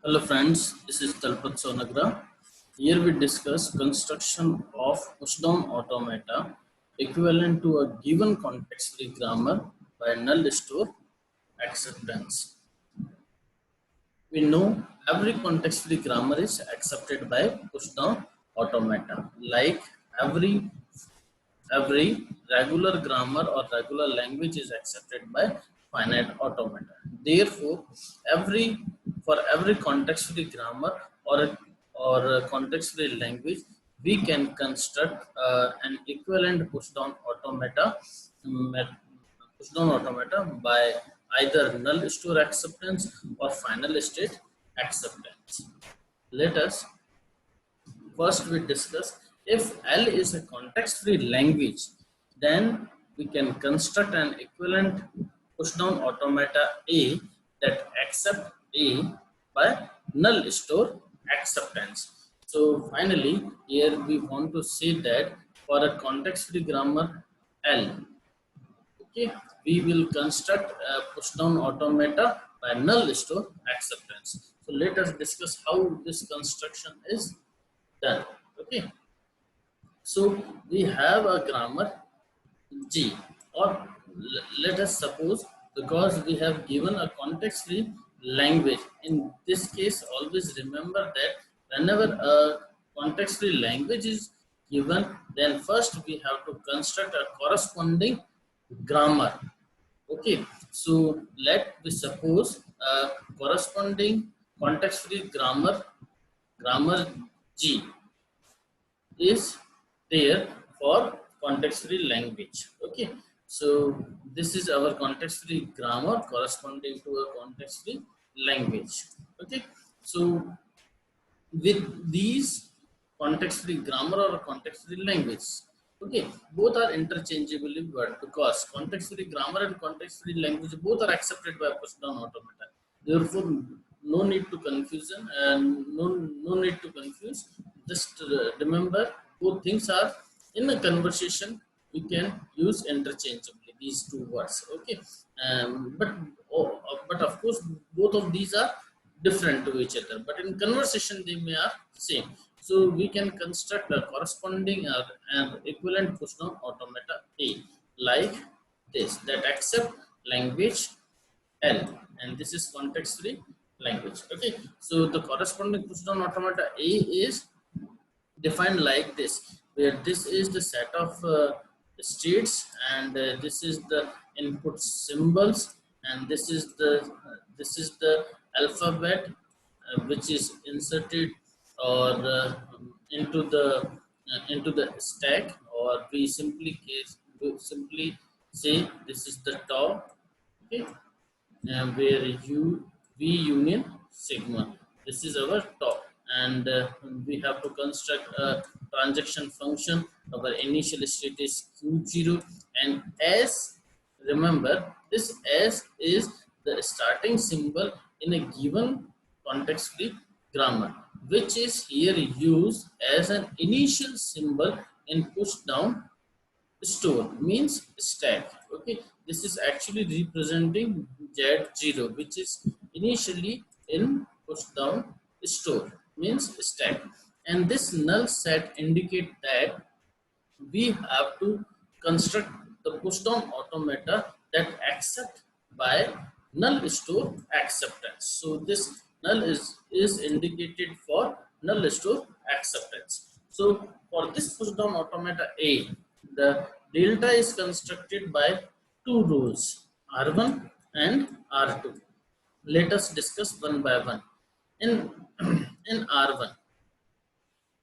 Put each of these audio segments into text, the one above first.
Hello friends, this is Talpat Sonagra. Here we discuss construction of pushdown automata equivalent to a given context-free grammar by null store acceptance. We know every context-free grammar is accepted by pushdown automata. Like every regular grammar or regular language is accepted by finite automata. Therefore, every for every context-free grammar or context-free language, we can construct an equivalent pushdown automata by either null store acceptance or final state acceptance. Let us first we discuss if L is a context-free language, then we can construct an equivalent pushdown automata A that accept A by null store acceptance. So finally, here we want to say that for a context-free grammar L, okay, we will construct a pushdown automata by null store acceptance. So let us discuss how this construction is done. Okay, so we have a grammar G, or let us suppose, because we have given a context-free language. In this case, always remember that whenever a context-free language is given, then first we have to construct a corresponding grammar. Okay, so let we suppose a corresponding context-free grammar G is there for context-free language. Okay, so this is our context-free grammar corresponding to a context-free language. Okay, so with these context-free grammar or context-free language, okay, both are interchangeably word, because context-free grammar and context-free language both are accepted by pushdown automata. Therefore, no need to confusion and no need to confuse. Just remember, both things are in a conversation. We can use interchangeably these two words. Okay, but of course, both of these are different to each other, but in conversation they may are same. So we can construct a corresponding or an equivalent pushdown automata A like this that accept language L, and this is context free language. Okay, so the corresponding pushdown automata A is defined like this, where this is the set of states, and this is the input symbols, and this is the alphabet which is inserted or into the stack, or we simply say this is the top. Okay, where V union sigma. This is our top, and we have to construct a transaction function. Our initial state is Q0, and S. Remember, this S is the starting symbol in a given context-free grammar, which is here used as an initial symbol in push down store, means stack. Okay, this is actually representing Z0, which is initially in push down store, means stack, and this null set indicate that we have to construct the push down automata that accept by null store acceptance. So this null is indicated for null store acceptance. So for this push down automata A, the delta is constructed by two rows, R1 and R2. Let us discuss one by one. In in R1,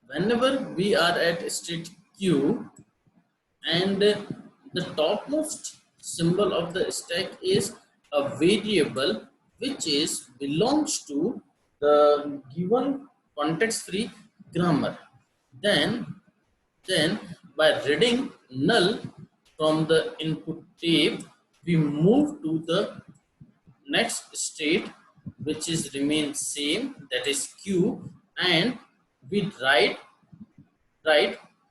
whenever we are at state Q, and the topmost symbol of the stack is a variable which is belongs to the given context free grammar, then by reading null from the input tape, we move to the next state, which is remain same, that is Q, and we write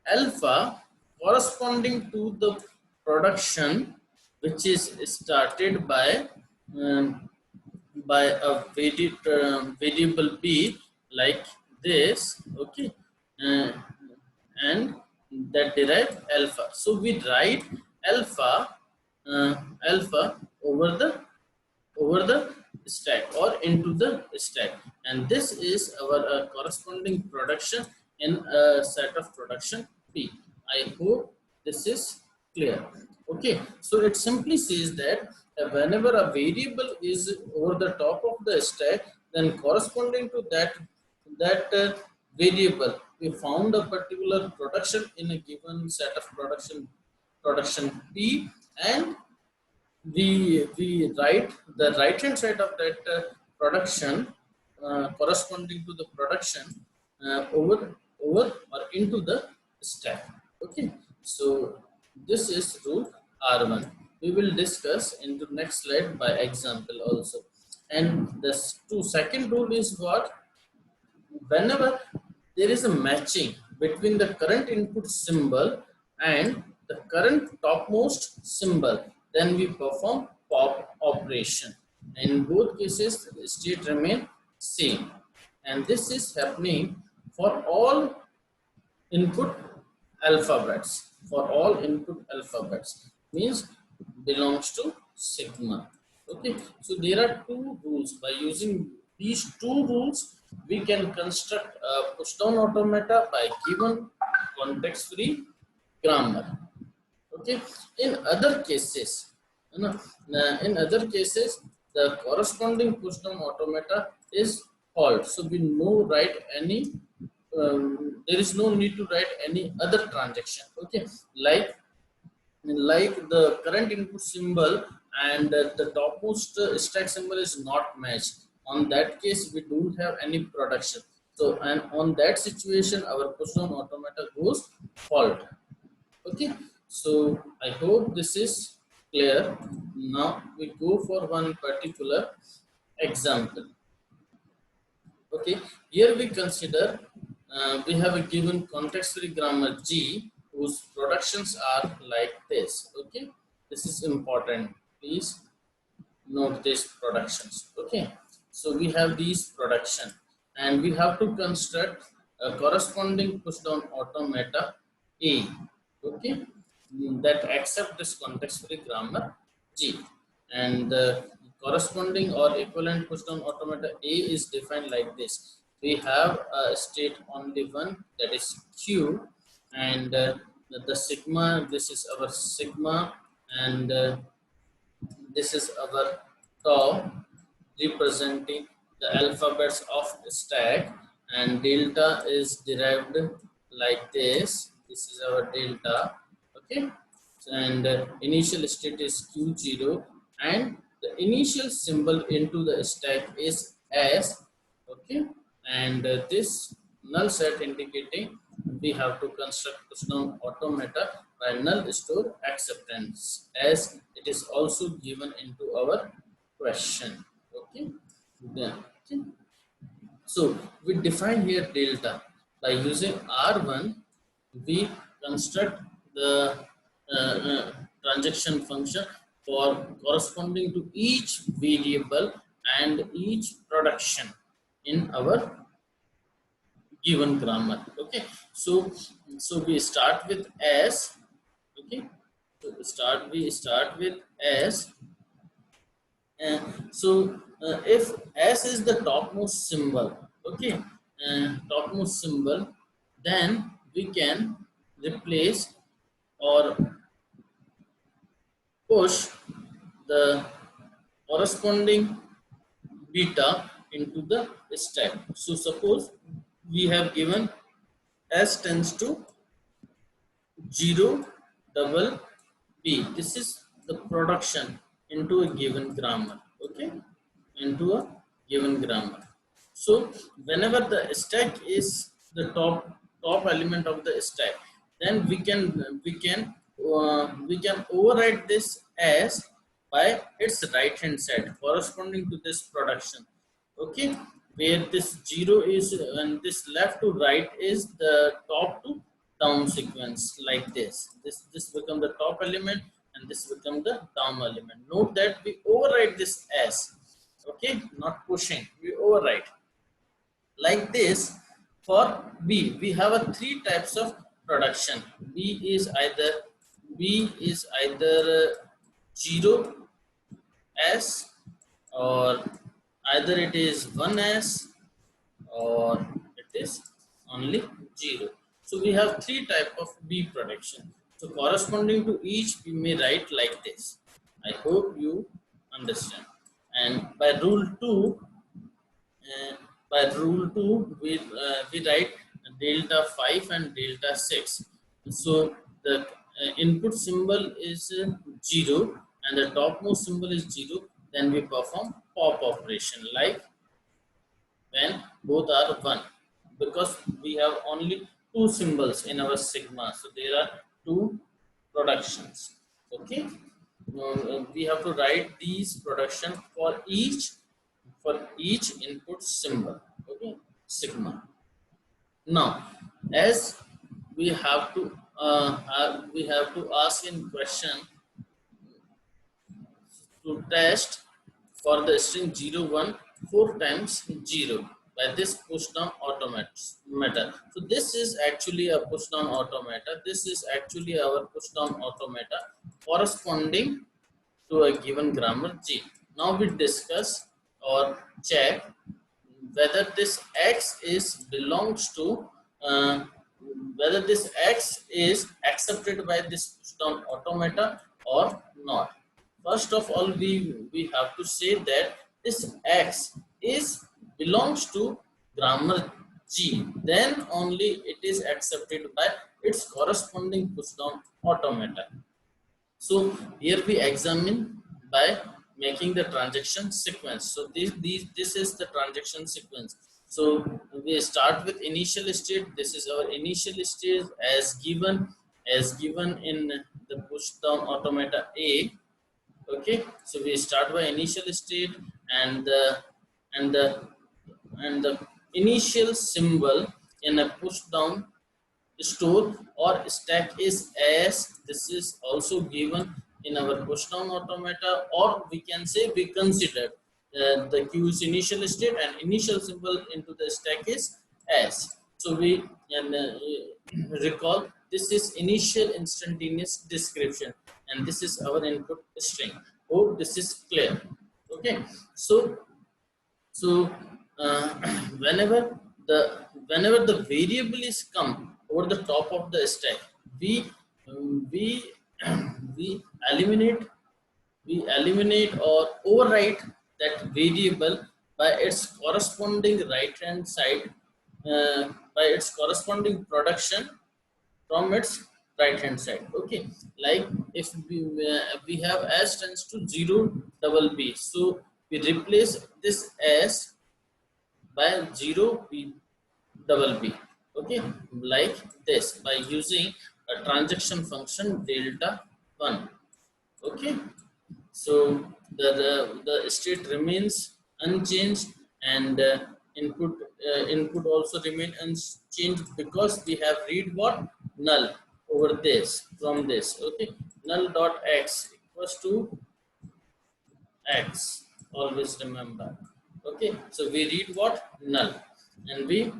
alpha corresponding to the production which is started by um, by a variable b like this, okay, uh, and that derive alpha. So we write alpha uh, alpha over the stack or into the stack, and this is our corresponding production in a set of production p. I hope this is clear. Okay, so it simply says that whenever a variable is over the top of the stack, then corresponding to that variable we found a particular production in a given set of production p, and we write the right hand side of that production corresponding to the production over or into the stack. Okay, so this is rule r1. We will discuss into next slide by example also. And the second rule is what? Whenever there is a matching between the current input symbol and the current topmost symbol, then we perform pop operation. In both cases the state remain same, and this is happening for all input alphabets. For all input alphabets means belongs to sigma. Okay, so there are two rules. By using these two rules, we can construct a push down automata by given context free grammar. Okay, in other cases, you know, in other cases the corresponding push down automata is halt, so we no write any there is no need to write any other transaction. Okay, like the current input symbol and the topmost stack symbol is not matched. On that case we don't have any production, so and on that situation our push down automata goes halt. Okay, so I hope this is clear. Now we go for one particular example. Okay, here we consider we have a given context free grammar G whose productions are like this. Okay, this is important, please note these productions. Okay, so we have these production and we have to construct a corresponding push down automata A. Okay, that accept this context free grammar G, and the corresponding or equivalent push down automata A is defined like this. We have a state only one, that is Q, and the sigma, this is our sigma, and this is our tau representing the alphabets of the stack, and delta is derived like this. This is our delta. Okay, and initial state is q0, and the initial symbol into the stack is s. Okay, and this null set indicating we have to construct push down automata by null store acceptance, as it is also given into our question. Okay, yeah. Okay. So we define here delta by using r1. We construct the transaction function for corresponding to each variable and each production in our given grammar. Okay, so we start with s. Okay, so we start with s. So if s is the topmost symbol, okay, topmost symbol, then we can replace or push the corresponding beta into the stack. So suppose we have given s tends to 0 double b. This is the production into a given grammar. Okay, into a given grammar. So whenever the stack is the top element of the stack, then we can override this as by its right hand side corresponding to this production. Okay, where this 0 is and this left to right is the top to down sequence, like this become the top element and this become the down element. Note that we override this s Okay, not pushing, we overwrite. Like this, for B, we have a three types of production. B is either 0 S, or either it is 1S, or it is only 0. So we have three type of B production. So corresponding to each, we may write like this. I hope you understand. And by rule 2, uh, we write delta 5 and delta 6. So the input symbol is 0 and the topmost symbol is 0. Then we perform pop operation, like when both are 1, because we have only two symbols in our sigma, so there are two productions. Okay, we have to write these production for each input symbol. Okay, sigma. Now, as we have to ask in question to test for the string 01 4 times 0 by this push down automata. So this is actually a push down automata. This is actually our push down automata corresponding to a given grammar G. Now we discuss or check whether this X is belongs to uh, whether this X is accepted by this push down automata or not. First of all, we have to say that this X is belongs to grammar G. Then only it is accepted by its corresponding push down automata. So here we examine by making the transaction sequence. So this is the transaction sequence. So we start with initial state. This is our initial state as given in the push down automata A. Okay, so we start by initial state, and and the the initial symbol in a push down store or stack is as. This is also given in our push down automata, or we can say we consider the queue's initial state and initial symbol into the stack is as. So we can recall this is initial instantaneous description, and this is our input string. Hope this is clear. Okay, so so uh, whenever the whenever the variable is come over the top of the stack, we we we eliminate or overwrite that variable by its corresponding right hand side, by its corresponding production from its right hand side. Okay, like if we have s tends to 0 double b, so we replace this s by 0 b double b. Okay, like this by using a transaction function delta 1. Okay, so the state remains unchanged, and input also remain unchanged, because we have read what null over this from this. Okay, null dot x equals to x, always remember. Okay, so we read what null, and we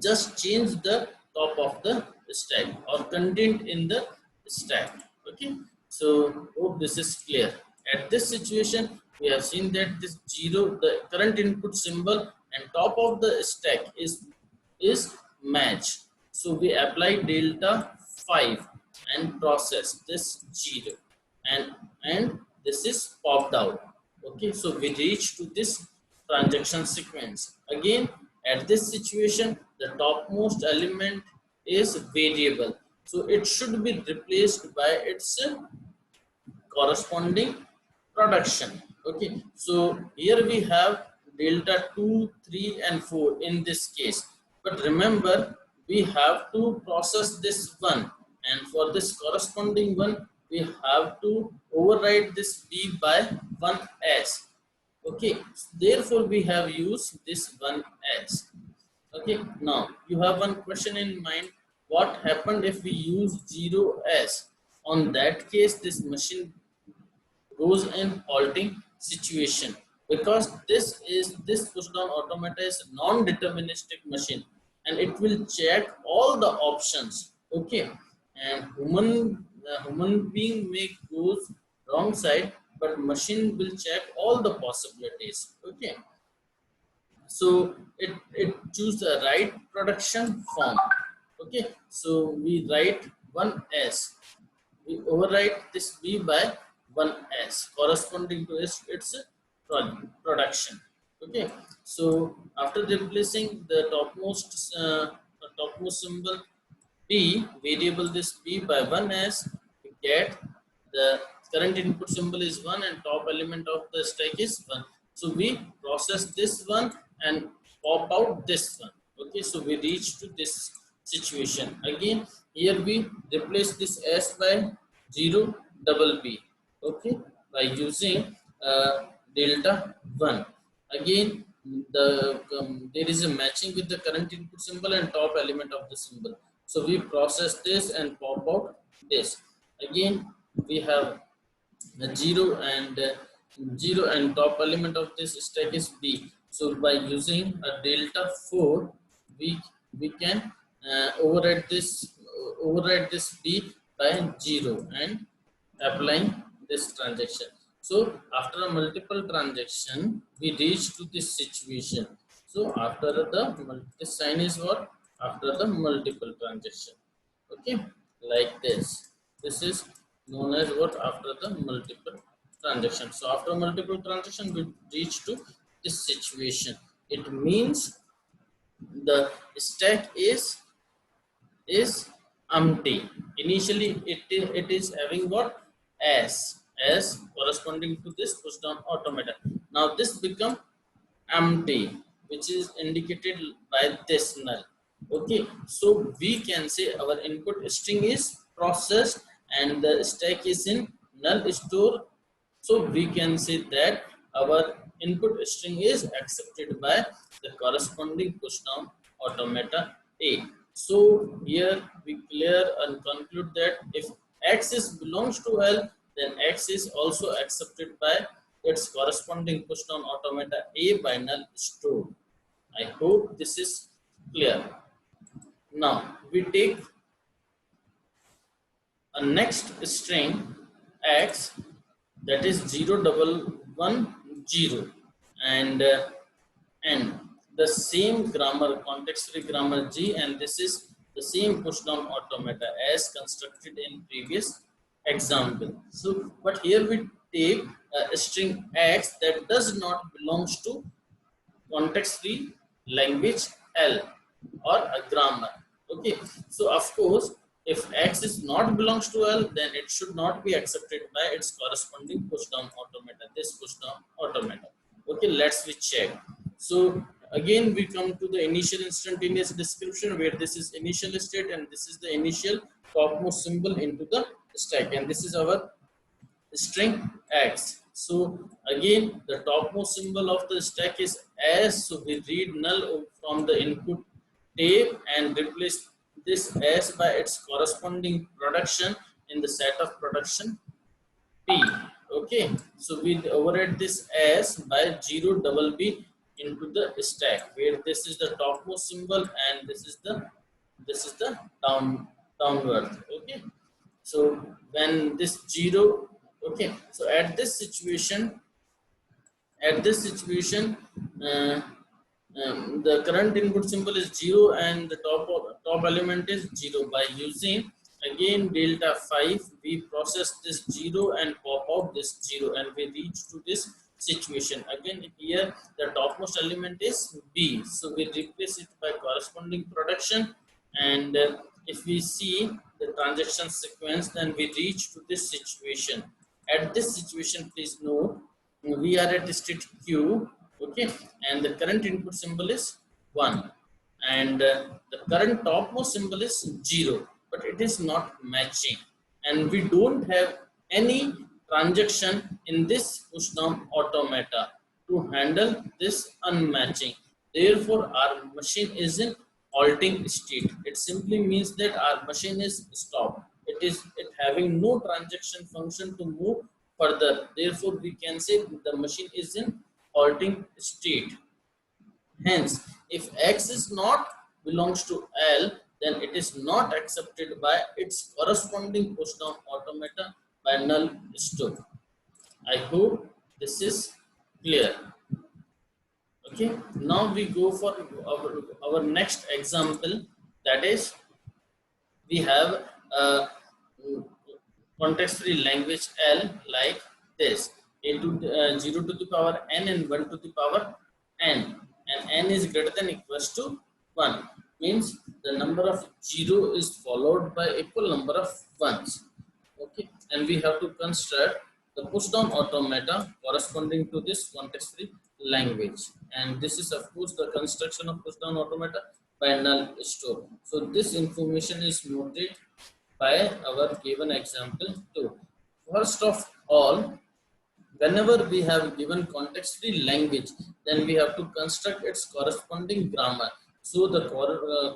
just change the top of the stack or content in the stack. Okay, so hope this is clear. At this situation, we have seen that this 0, the current input symbol and top of the stack is match. So we apply delta 5 and process this 0, and this is popped out. Okay, so we reach to this transaction sequence. Again, at this situation, the topmost element is variable, so it should be replaced by its corresponding production. Okay, so here we have delta 2, 3 and 4 in this case, but remember we have to process this one, and for this corresponding one we have to override this b by 1s. Okay, therefore we have used this 1s. Okay, now you have one question in mind: what happened if we use 0s? On that case, this machine goes in halting situation. because this push down automata is non-deterministic machine, and it will check all the options. Okay, and human being may goes wrong side, but machine will check all the possibilities. Okay, so it choose the right production form. Okay, so we write 1s, we overwrite this b by 1s corresponding to its production. Okay, so after replacing the topmost symbol b, variable this b by 1s, we get the current input symbol is 1 and top element of the stack is 1. So we process this one and pop out this one. Okay, so we reach to this situation. Again, here we replace this s by 0 double b. Okay, by using delta 1. Again, there is a matching with the current input symbol and top element of the symbol. So we process this and pop out this. Again, we have the 0 and top element of this stack is b. So by using a delta 4, we can override this b by 0 and applying this transaction. So after a multiple transaction, we reach to this situation. So after the this sign is what? After the multiple transaction. Okay, like this. This is known as what? After the multiple transaction. So after multiple transaction, we reach to this situation. It means the stack is empty. Initially it is having what? S corresponding to this push down automata. Now this become empty, which is indicated by this null. Okay, so we can say our input string is processed and the stack is in null store. So we can say that our input string is accepted by the corresponding push down automata A. So here we clear and conclude that if X is belongs to L, then X is also accepted by its corresponding push down automata A by null store. I hope this is clear. Now we take a next string X, that is 01110, and and the same grammar, context free grammar G, and this is the same push down automata as constructed in previous example. So but here we take a string X that does not belongs to context free language L or a grammar. Okay, so of course if X is not belongs to L, then it should not be accepted by its corresponding push down automata, this push down automata. Okay, let's we check. So again we come to the initial instantaneous description, where this is initial state and this is the initial topmost symbol into the stack, and this is our string X. So again the topmost symbol of the stack is S, so we read null from the input tape and replace this S by its corresponding production in the set of production P. Okay, so we override this S by 0 double B into the stack, where this is the topmost symbol and this is the downward. Okay, so when this 0, okay, so at this situation uh, the current input symbol is 0 and the top element is 0. By using again delta 5, we process this 0 and pop out this 0, and we reach to this situation. Again here the topmost element is B, so we replace it by corresponding production, and if we see the transaction sequence, then we reach to this situation. At this situation, please note we are at state Q. Okay, and the current input symbol is 1, and the current topmost symbol is 0, but it is not matching, and we don't have any transaction in this push down automata to handle this unmatching. Therefore our machine is in halting state. It simply means that our machine is stopped. It having no transaction function to move further. Therefore we can say the machine is in halting state. Hence, if X is not belongs to L, then it is not accepted by its corresponding push down automata by null store. I hope this is clear. Okay, now we go for our next example, that is we have a context free language L like this: a to 0 to the power n and 1 to the power n, and n is greater than equals to 1, means the number of 0 is followed by equal number of 1s. Okay, and we have to construct the push down automata corresponding to this context free language, and this is of course the construction of push down automata by null store. So this information is noted by our given example too. First of all, whenever we have given context free language, then we have to construct its corresponding grammar. So the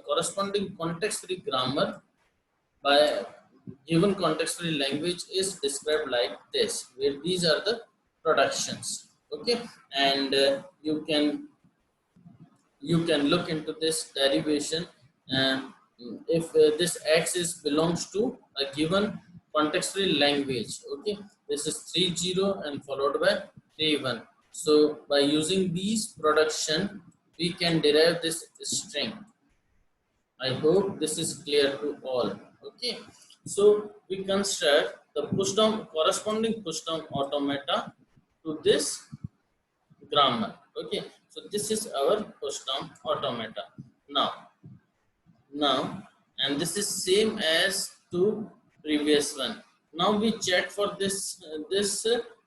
corresponding context free grammar by given context free language is described like this, where these are the productions. Okay, and you can look into this derivation. If this X is belongs to a given context free language, okay, this is 30 and followed by 31. So by using these production, we can derive this string. I hope this is clear to all. Okay, so we construct the push down corresponding push down automata to this grammar. Okay, so this is our push down automata now, and this is same as to previous one. Now we check for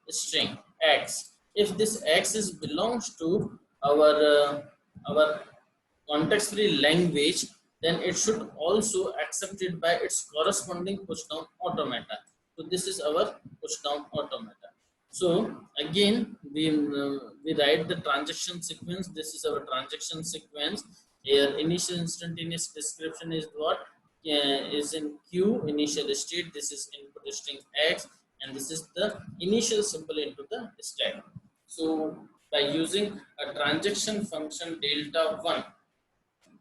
string X. If this X is belongs to our context free language, then it should also accepted by its corresponding push down automata. So this is our push down automata. So again we write the transaction sequence. This is our transaction sequence. Here initial instantaneous description is what is in Q, initial state. This is input string X, and this is the initial symbol into the stack. So by using a transaction function delta 1,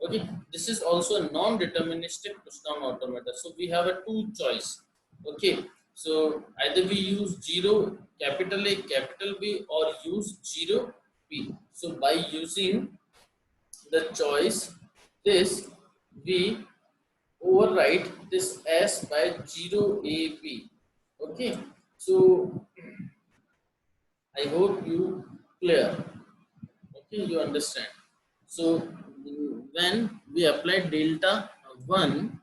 okay, this is also a non-deterministic push down automata. So we have a two choice. Okay, so either we use 0 capital A capital B or use 0 B. So by using the choice this, we overwrite this S by 0 A B. Okay, so I hope you clear. Okay, you understand. So when we apply delta 1,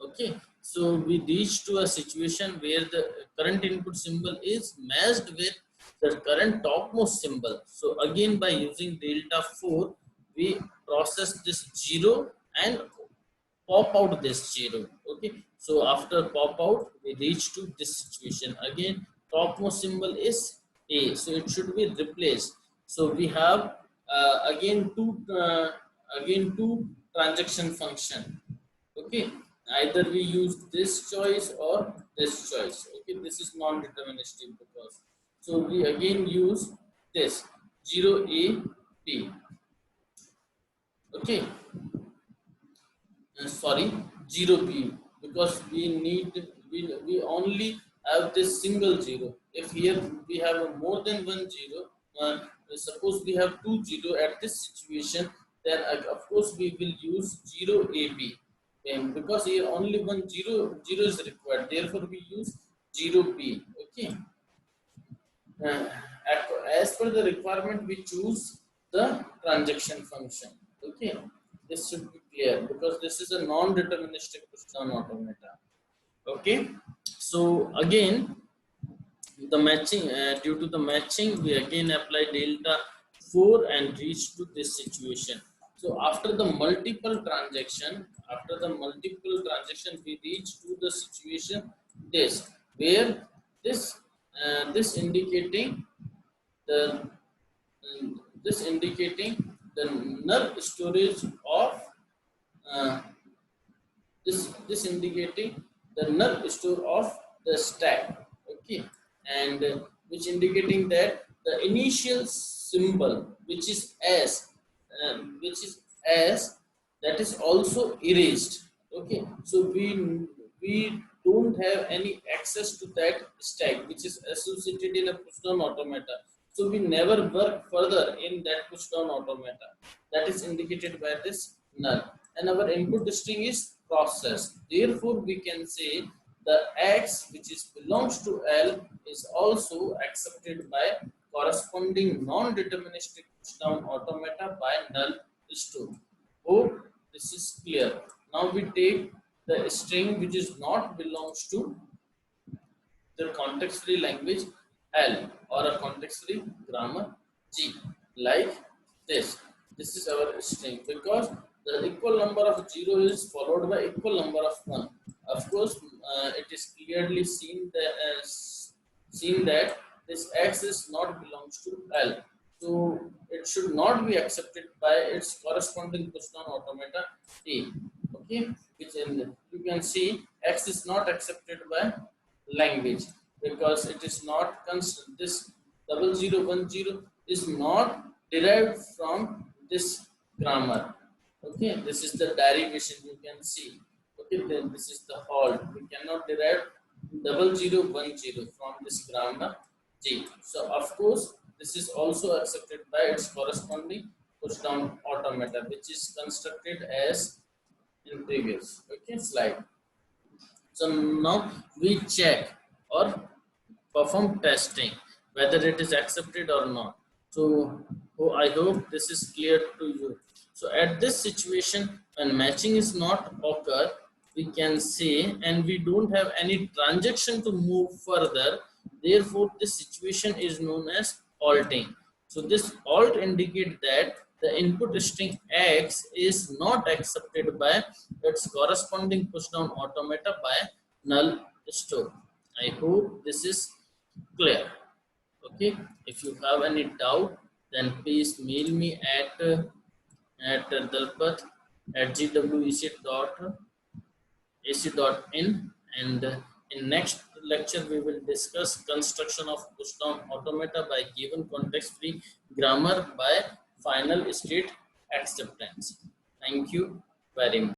okay, so we reach to a situation where the current input symbol is matched with the current topmost symbol. So again by using delta 4, we process this 0 and pop out this 0. Okay, so after pop out, we reach to this situation. Again topmost symbol is A, so it should be replaced. So we have again two transaction function. Okay, either we use this choice or this choice. Okay, this is non-deterministic because, so we again use this 0 A B. Okay, sorry, 0 B, because we only have this single 0. If here we have more than 1 0, suppose we have 2 0 at this situation, then of course we will use 0 AB, because here only 1 0 is required, therefore we use 0 B. Okay, as per the requirement we choose the transaction function. Okay, this should be clear because this is a non-deterministic push down automata. Okay, so again the matching, due to the matching, we again apply delta 4 and reach to this situation. So after the multiple transaction, we reach to the situation this, where this indicating the null storage of this indicating the null store of the stack. Okay, and which indicating that the initial symbol which is which is as that is also erased. Okay, so we don't have any access to that stack which is associated in a push down automata, so we never work further in that push down automata. That is indicated by this null, and our input string is process. Therefore we can say the x which is belongs to L is also accepted by corresponding non-deterministic push down automata by null store. Hope this is clear. Now we take the string which is not belongs to the context free language L or a context free grammar G, like this. This is our string because the equal number of 0 is followed by equal number of 1. Of course, it is clearly seen that this x is not belongs to L, so it should not be accepted by its corresponding push down automata A. Okay, which you can see x is not accepted by language because it is not constant. This 0010 is not derived from this grammar. Okay, this is the derivation you can see. Okay, then this is the halt. We cannot derive 0010 from this grammar G. So of course this is also accepted by its corresponding push down automata, which is constructed as in previous slide. So now we check or perform testing whether it is accepted or not. So I hope this is clear to you. So at this situation, when matching is not occur, we can say, and we don't have any transaction to move further, therefore this situation is known as halting. So this halt indicate that the input string x is not accepted by its corresponding push down automata by null store. I hope this is clear. Okay, if you have any doubt, then please mail me at dalpat at gwec.ac.in, and in next lecture we will discuss construction of push down automata by given context free grammar by final state acceptance. Thank you very much.